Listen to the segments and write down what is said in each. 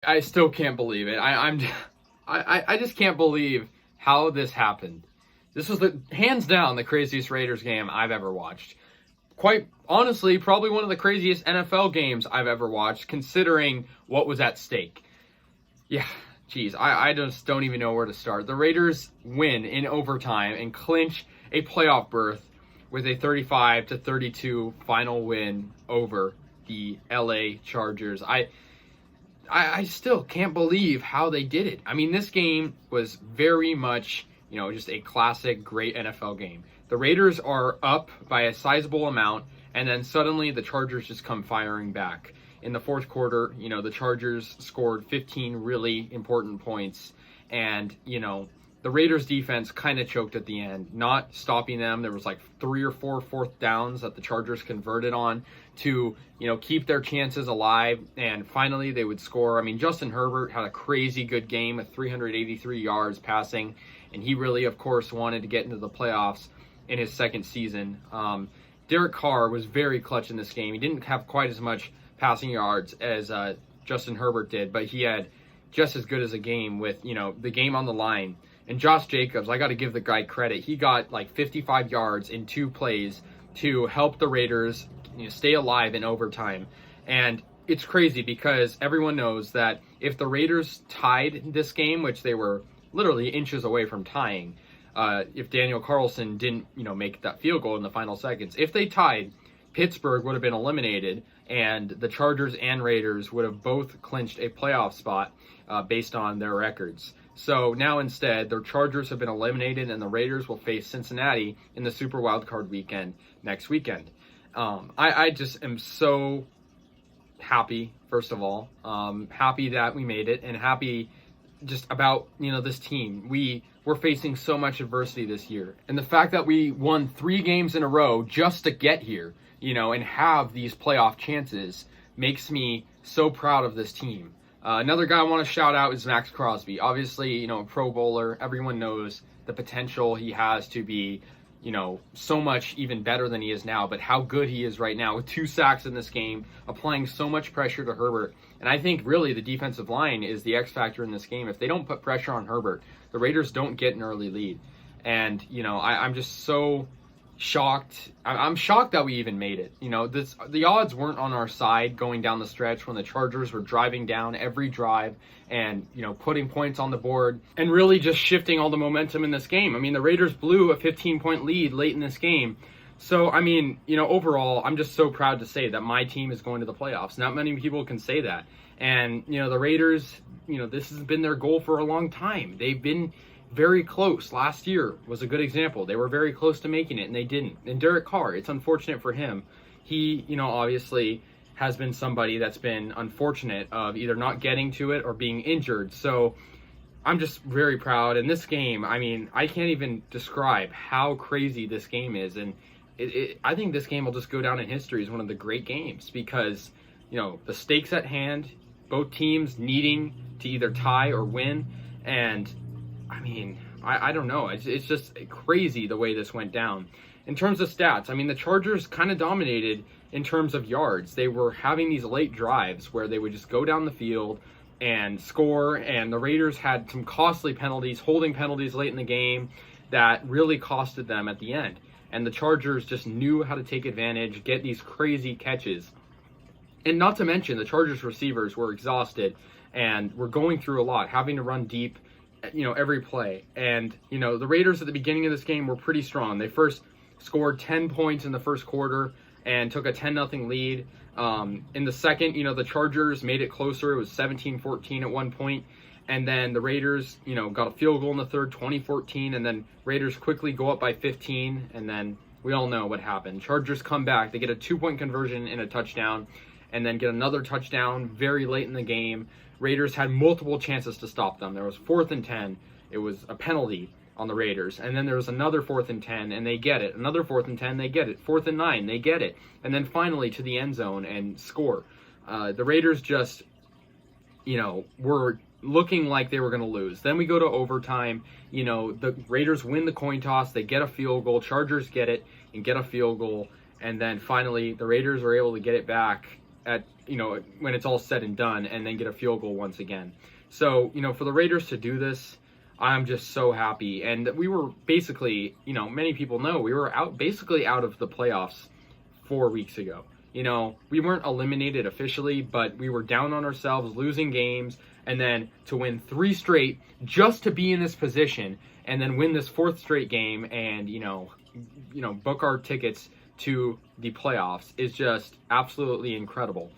I still can't believe it. I just can't believe how this happened. This was hands down the craziest Raiders game I've ever watched. Quite honestly, probably one of the craziest NFL games I've ever watched, considering what was at stake. Yeah, geez, I just don't even know where to start. The Raiders win in overtime and clinch a playoff berth with a 35-32 final win over the LA Chargers. I still can't believe how they did it. I mean, this game was very much, just a classic, great NFL game. The Raiders are up by a sizable amount, and then suddenly the Chargers just come firing back. In the fourth quarter, the Chargers scored 15 really important points, and, the Raiders defense kind of choked at the end, not stopping them. There was like 3 or 4 fourth downs that the Chargers converted on to, keep their chances alive. And finally they would score. I mean, Justin Herbert had a crazy good game with 383 yards passing. And he really, of course, wanted to get into the playoffs in his second season. Derek Carr was very clutch in this game. He didn't have quite as much passing yards as Justin Herbert did, but he had just as good as a game with, the game on the line. And Josh Jacobs, I got to give the guy credit. He got like 55 yards in 2 plays to help the Raiders stay alive in overtime. And it's crazy because everyone knows that if the Raiders tied this game, which they were literally inches away from tying, if Daniel Carlson didn't, make that field goal in the final seconds, if they tied, Pittsburgh would have been eliminated, and the Chargers and Raiders would have both clinched a playoff spot based on their records. So now instead, the Chargers have been eliminated, and the Raiders will face Cincinnati in the Super Wildcard weekend next weekend. I just am so happy, first of all, happy that we made it, and happy just about, this team. We're facing so much adversity this year. And the fact that we won 3 games in a row just to get here, and have these playoff chances makes me so proud of this team. Another guy I want to shout out is Max Crosby. Obviously, Pro Bowler. Everyone knows the potential he has to be, so much even better than he is now. But how good he is right now with 2 sacks in this game, applying so much pressure to Herbert. And I think really the defensive line is the X factor in this game. If they don't put pressure on Herbert, the Raiders don't get an early lead. And, I'm just so shocked. I'm shocked that we even made it. The odds weren't on our side going down the stretch when the Chargers were driving down every drive and, putting points on the board and really just shifting all the momentum in this game. I mean, the Raiders blew a 15-point lead late in this game. So, I mean, overall, I'm just so proud to say that my team is going to the playoffs. Not many people can say that. And, the Raiders, this has been their goal for a long time. They've been very close. Last year was a good example. They were very close to making it, and they didn't. And Derek Carr, it's unfortunate for him. He, obviously has been somebody that's been unfortunate of either not getting to it or being injured. So I'm just very proud. In this game, I mean, I can't even describe how crazy this game is. And I think this game will just go down in history as one of the great games because, the stakes at hand, both teams needing to either tie or win. And I mean, I don't know. It's just crazy the way this went down. In terms of stats, I mean, the Chargers kind of dominated in terms of yards. They were having these late drives where they would just go down the field and score, and the Raiders had some costly penalties, holding penalties late in the game that really costed them at the end. And the Chargers just knew how to take advantage, get these crazy catches. And not to mention, the Chargers receivers were exhausted and were going through a lot, having to run deep every play. And, the Raiders at the beginning of this game were pretty strong. They first scored 10 points in the first quarter and took a 10-0 lead. In the second, the Chargers made it closer. It was 17-14 at one point. And then the Raiders, got a field goal in the third, 20-14. And then Raiders quickly go up by 15. And then we all know what happened. Chargers come back. They get a 2-point conversion and a touchdown. And then get another touchdown very late in the game. Raiders had multiple chances to stop them. There was 4th and 10. It was a penalty on the Raiders. And then there was another 4th and 10, and they get it. Another 4th and 10, they get it. 4th and 9, they get it. And then finally to the end zone and score. The Raiders just, were looking like they were going to lose. Then we go to overtime. The Raiders win the coin toss. They get a field goal. Chargers get it and get a field goal. And then finally the Raiders are able to get it back at when it's all said and done, and then get a field goal once again. So for the Raiders to do this, I'm just so happy. And we were basically, many people know we were basically out of the playoffs 4 weeks ago. We weren't eliminated officially, but we were down on ourselves, losing games, and then to win 3 straight just to be in this position, and then win this 4th straight game, and book our tickets to the playoffs is just absolutely incredible.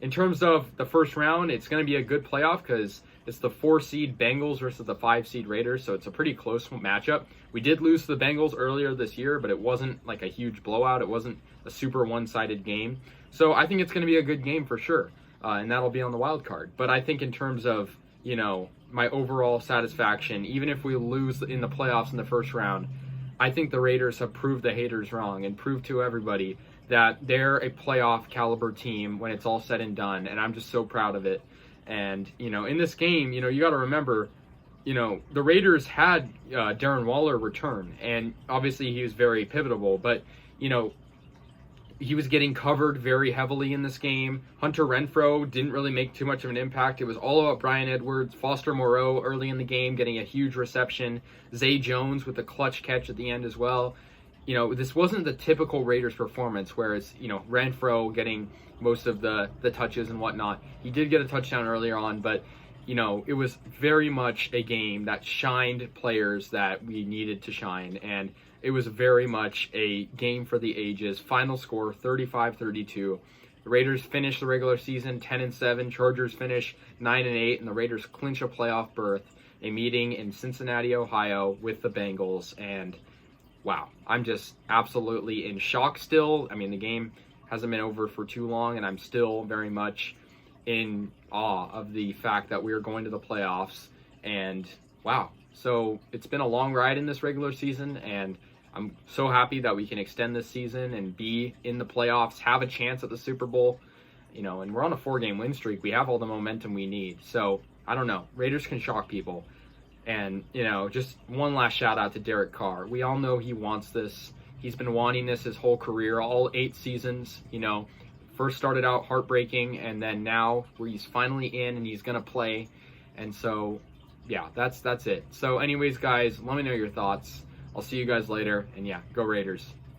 In terms of the first round, it's going to be a good playoff because it's the 4-seed Bengals versus the 5-seed Raiders, so it's a pretty close matchup. We did lose to the Bengals earlier this year, but it wasn't like a huge blowout. It wasn't a super one-sided game. So I think it's going to be a good game for sure, and that'll be on the wild card. But I think in terms of, my overall satisfaction, even if we lose in the playoffs in the first round, I think the Raiders have proved the haters wrong and proved to everybody that they're a playoff caliber team when it's all said and done, and I'm just so proud of it. And, in this game, you got to remember, the Raiders had Darren Waller return, and obviously he was very pivotal, but, he was getting covered very heavily in this game. Hunter Renfrow didn't really make too much of an impact. It was all about Bryan Edwards, Foster Moreau early in the game getting a huge reception, Zay Jones with a clutch catch at the end as well. This wasn't the typical Raiders performance where it's, Renfrow getting most of the touches and whatnot. He did get a touchdown earlier on, but, it was very much a game that shined players that we needed to shine. And it was very much a game for the ages. Final score, 35-32. The Raiders finish the regular season 10-7. Chargers finish 9-8, and the Raiders clinch a playoff berth. A meeting in Cincinnati, Ohio, with the Bengals. And wow, I'm just absolutely in shock still. I mean, the game hasn't been over for too long, and I'm still very much in awe of the fact that we are going to the playoffs. And wow, so it's been a long ride in this regular season, and I'm so happy that we can extend this season and be in the playoffs, have a chance at the Super Bowl, and we're on a 4-game win streak. We have all the momentum we need. So I don't know, Raiders can shock people. And, just one last shout out to Derek Carr. We all know he wants this. He's been wanting this his whole career, all 8 seasons. First started out heartbreaking, and then now where he's finally in and he's going to play. And so, yeah, that's it. So anyways, guys, let me know your thoughts. I'll see you guys later. And yeah, go Raiders.